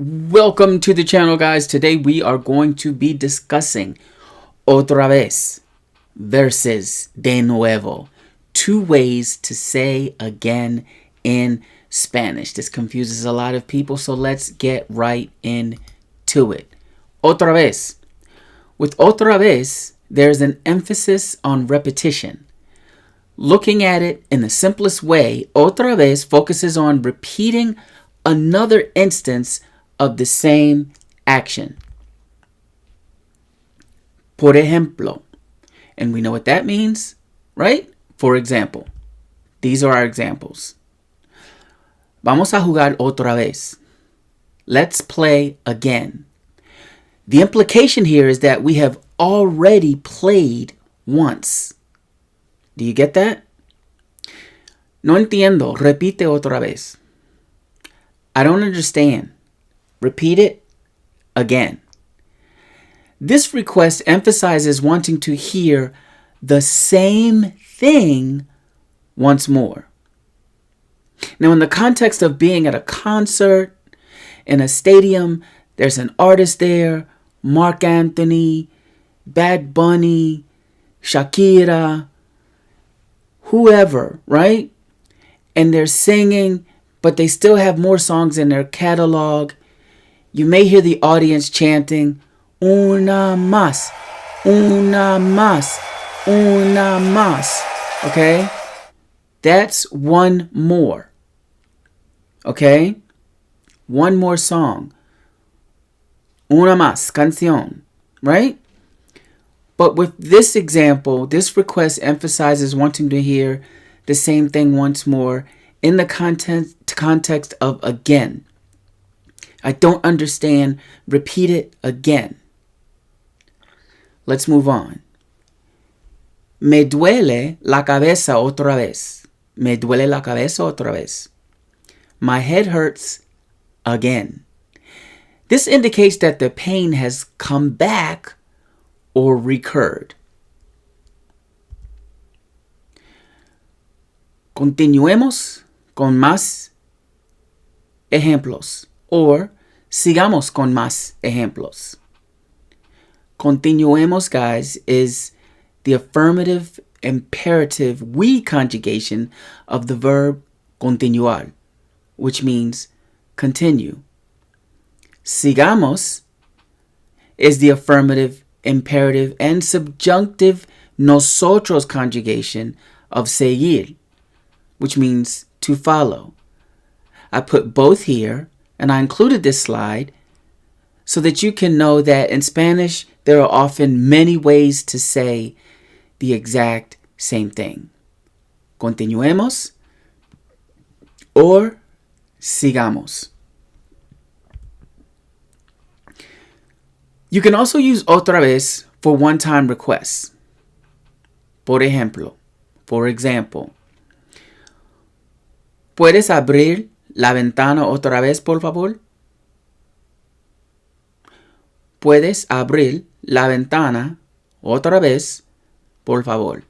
Welcome to the channel, guys. Today we are going to be discussing otra vez versus de nuevo. Two ways to say again in Spanish. This confuses a lot of people, so let's get right into it. Otra vez. With otra vez, there's an emphasis on repetition. Looking at it in the simplest way, otra vez focuses on repeating another instance of the same action. Por ejemplo. And we know what that means, right? For example. These are our examples. Vamos a jugar otra vez. Let's play again. The implication here is that we have already played once. Do you get that? No entiendo. Repite otra vez. I don't understand. Repeat it again. This request emphasizes wanting to hear the same thing once more. Now, in the context of being at a concert, in a stadium, there's an artist there, Mark Anthony, Bad Bunny, Shakira, whoever, right? And they're singing, but they still have more songs in their catalog. You may hear the audience chanting, una más, una más, una más. Okay? That's one more. Okay? One more song. Una más, canción. Right? But with this example, this request emphasizes wanting to hear the same thing once more in the context of again. I don't understand. Repeat it again. Let's move on. Me duele la cabeza otra vez. Me duele la cabeza otra vez. My head hurts again. This indicates that the pain has come back or recurred. Continuemos con más ejemplos. Or, sigamos con más ejemplos. Continuemos, guys, is the affirmative imperative we conjugation of the verb continuar, which means continue. Sigamos is the affirmative imperative and subjunctive nosotros conjugation of seguir, which means to follow. I put both here, and I included this slide so that you can know that in Spanish, there are often many ways to say the exact same thing. Continuemos or sigamos. You can also use otra vez for one-time requests. Por ejemplo, for example, ¿puedes abrir la ventana otra vez, por favor? ¿Puedes abrir la ventana otra vez, por favor?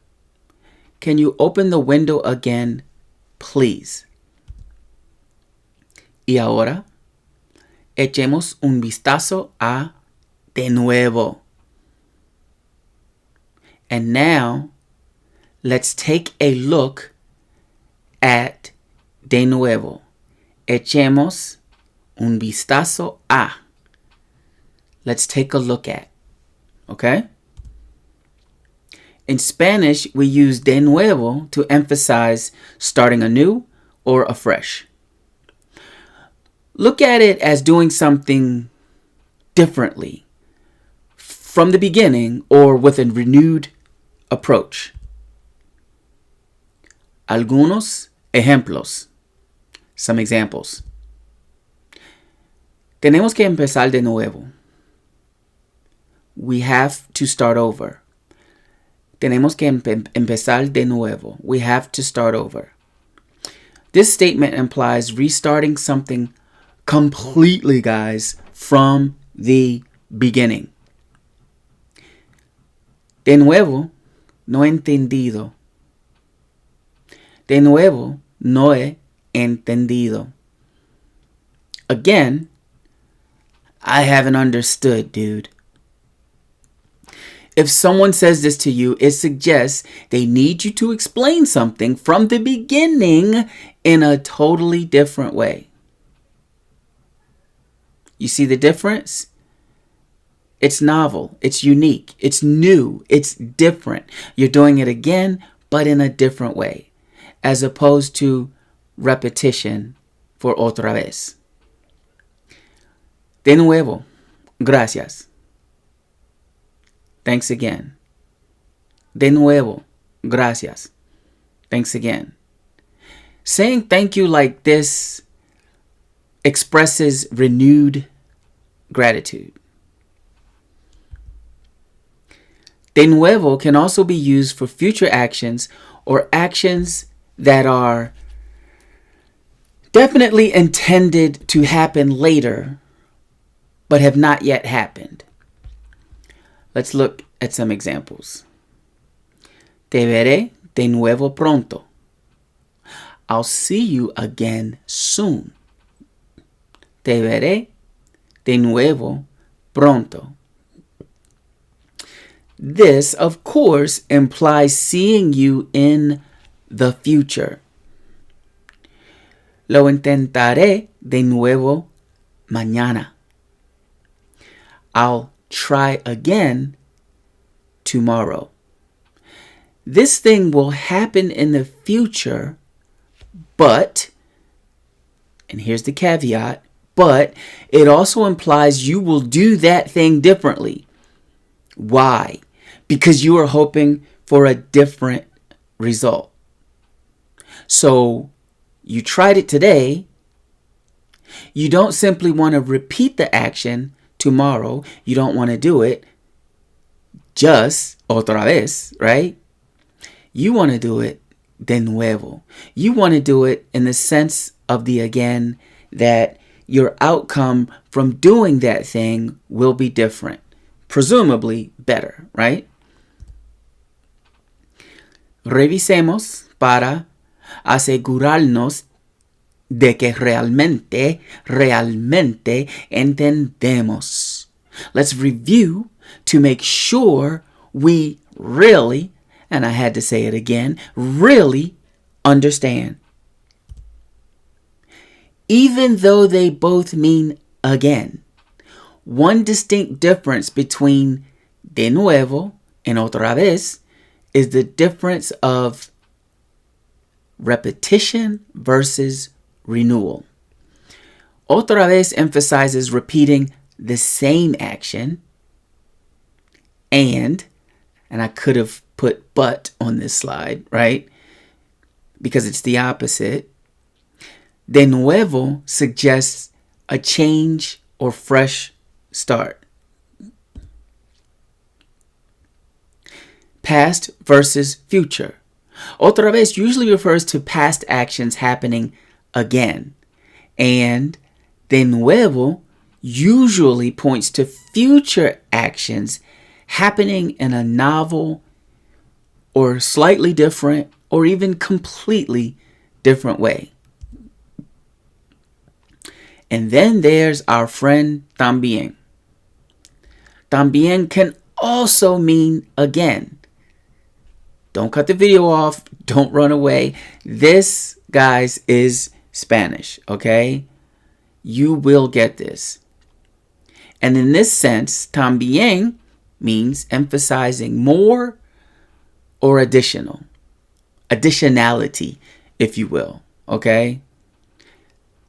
Can you open the window again, please? Y ahora, echemos un vistazo a de nuevo. And now, let's take a look at de nuevo. Echemos un vistazo a. Let's take a look at. Okay? In Spanish, we use de nuevo to emphasize starting anew or afresh. Look at it as doing something differently from the beginning or with a renewed approach. Algunos ejemplos. Some examples. Tenemos que empezar de nuevo. We have to start over. Tenemos que empezar de nuevo. We have to start over. This statement implies restarting something completely, guys, from the beginning. De nuevo, no he entendido. De nuevo, no he entendido. Again, I haven't understood, dude. If someone says this to you, it suggests they need you to explain something from the beginning in a totally different way. You see the difference? It's novel, it's unique, it's new, it's different. You're doing it again, but in a different way, as opposed to repetition for otra vez. De nuevo, gracias. Thanks again. De nuevo, gracias. Thanks again. Saying thank you like this expresses renewed gratitude. De nuevo can also be used for future actions or actions that are definitely intended to happen later but have not yet happened. Let's look at some examples. Te veré de nuevo pronto. I'll see you again soon. Te veré de nuevo pronto. This, of course, implies seeing you in the future. Lo intentaré de nuevo mañana. I'll try again tomorrow. This thing will happen in the future, but, and here's the caveat, but it also implies you will do that thing differently. Why? Because you are hoping for a different result. So you tried it today. You don't simply want to repeat the action tomorrow. You don't want to do it just otra vez, right? You want to do it de nuevo. You want to do it in the sense of the again, that your outcome from doing that thing will be different. Presumably better, right? Revisemos para asegurarnos de que realmente entendemos. Let's review to make sure we really, and I had to say it again, really understand. Even though they both mean again, one distinct difference between de nuevo and otra vez is the difference of repetition versus renewal. Otra vez emphasizes repeating the same action, and I could have put but on this slide, right? Because it's the opposite. De nuevo suggests a change or fresh start. Past versus future. Otra vez usually refers to past actions happening again. And de nuevo usually points to future actions happening in a novel or slightly different or even completely different way. And then there's our friend también. También can also mean again. Don't cut the video off. Don't run away. This, guys, is Spanish, okay? You will get this. And in this sense, también means emphasizing more or additional. Additionality, if you will, okay?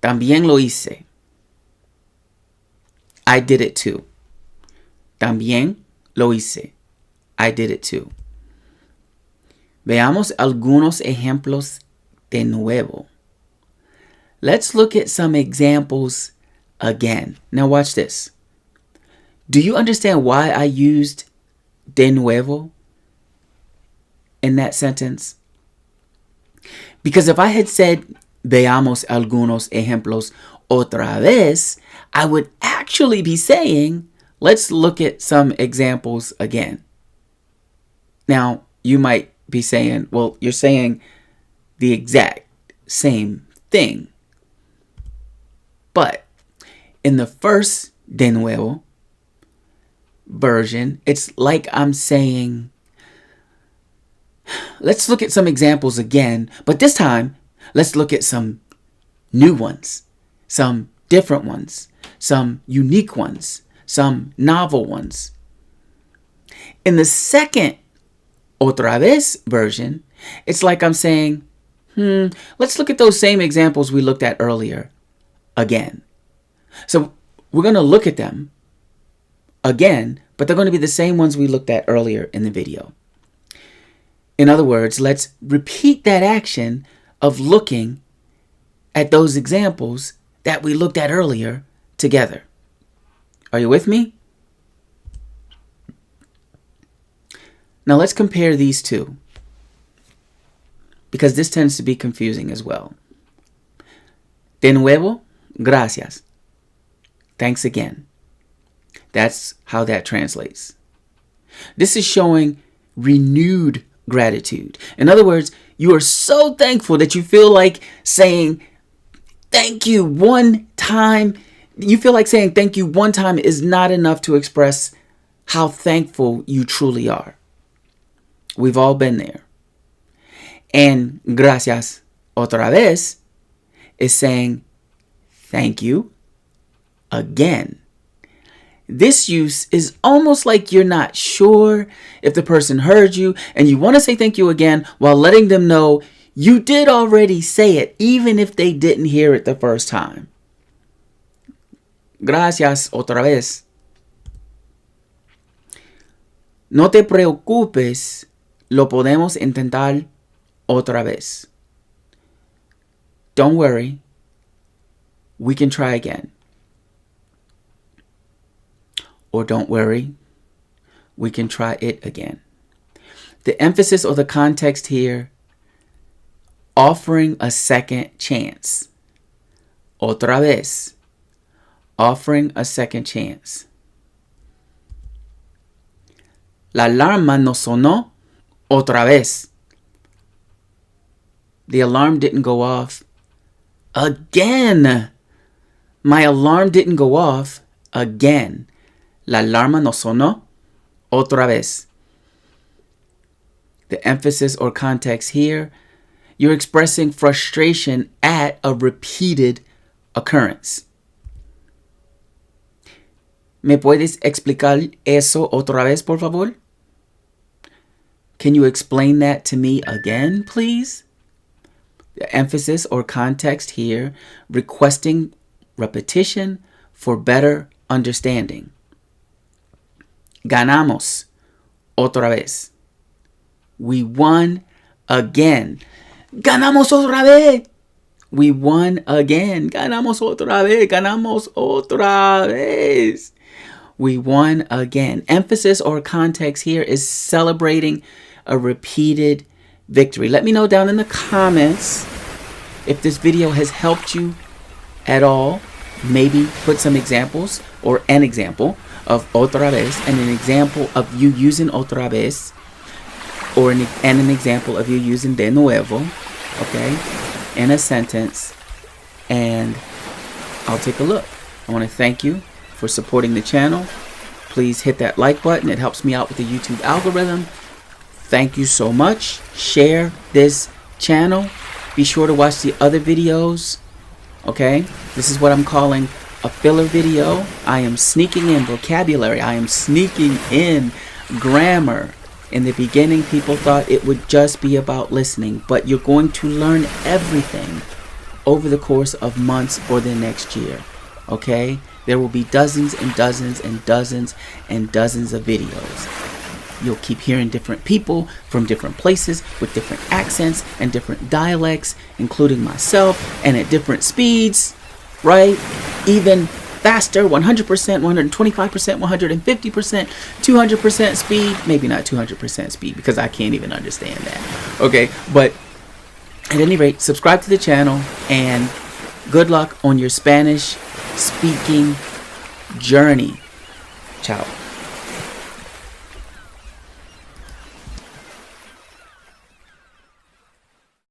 También lo hice. I did it too. También lo hice. I did it too. Veamos algunos ejemplos de nuevo. Let's look at some examples again. Now watch this. Do you understand why I used de nuevo in that sentence? Because if I had said veamos algunos ejemplos otra vez, I would actually be saying, let's look at some examples again. Now, you might be saying, well, you're saying the exact same thing. But in the first De nuevo version. It's like I'm saying, let's look at some examples again, but this time, let's look at some new ones, some different ones, some unique ones, some novel ones. In the second otra vez version, it's like I'm saying, let's look at those same examples we looked at earlier again. So we're going to look at them again, but they're going to be the same ones we looked at earlier in the video. In other words, let's repeat that action of looking at those examples that we looked at earlier together. Are you with me? Now let's compare these two, because this tends to be confusing as well. De nuevo, gracias. Thanks again. That's how that translates. This is showing renewed gratitude. In other words, you are so thankful that you feel like saying thank you one time. You feel like saying thank you one time is not enough to express how thankful you truly are. We've all been there. And gracias otra vez is saying thank you again. This use is almost like you're not sure if the person heard you and you want to say thank you again while letting them know you did already say it, even if they didn't hear it the first time. Gracias otra vez. No te preocupes, lo podemos intentar otra vez. Don't worry, we can try again. Or don't worry, we can try it again. The emphasis or the context here, offering a second chance. Otra vez. Offering a second chance. La alarma no sonó otra vez. The alarm didn't go off again. My alarm didn't go off again. La alarma no sonó otra vez. The emphasis or context here, you're expressing frustration at a repeated occurrence. ¿Me puedes explicar eso otra vez, por favor? Can you explain that to me again, please? The emphasis or context here, requesting repetition for better understanding. Ganamos otra vez. We won again. Ganamos otra vez. We won again. Ganamos otra vez. Ganamos otra vez. We won again. Emphasis or context here is celebrating a repeated victory. Let me know down in the comments if this video has helped you at all. Maybe put some examples or an example of otra vez and an example of you using otra vez, or an example of you using de nuevo, okay, in a sentence, and I'll take a look. I want to thank you for supporting the channel. Please hit that like button. It helps me out with the YouTube algorithm. Thank you so much. Share this channel. Be sure to watch the other videos. Okay, this is what I'm calling a filler video. I am sneaking in vocabulary. I am sneaking in grammar. In the beginning, people thought it would just be about listening, but you're going to learn everything over the course of months or the next year. Okay, there will be dozens and dozens and dozens and dozens of videos. You'll keep hearing different people from different places with different accents and different dialects, including myself, and at different speeds, right? Even faster, 100%, 125%, 150%, 200% speed. Maybe not 200% speed because I can't even understand that. Okay, but at any rate, subscribe to the channel and good luck on your Spanish speaking journey. Ciao.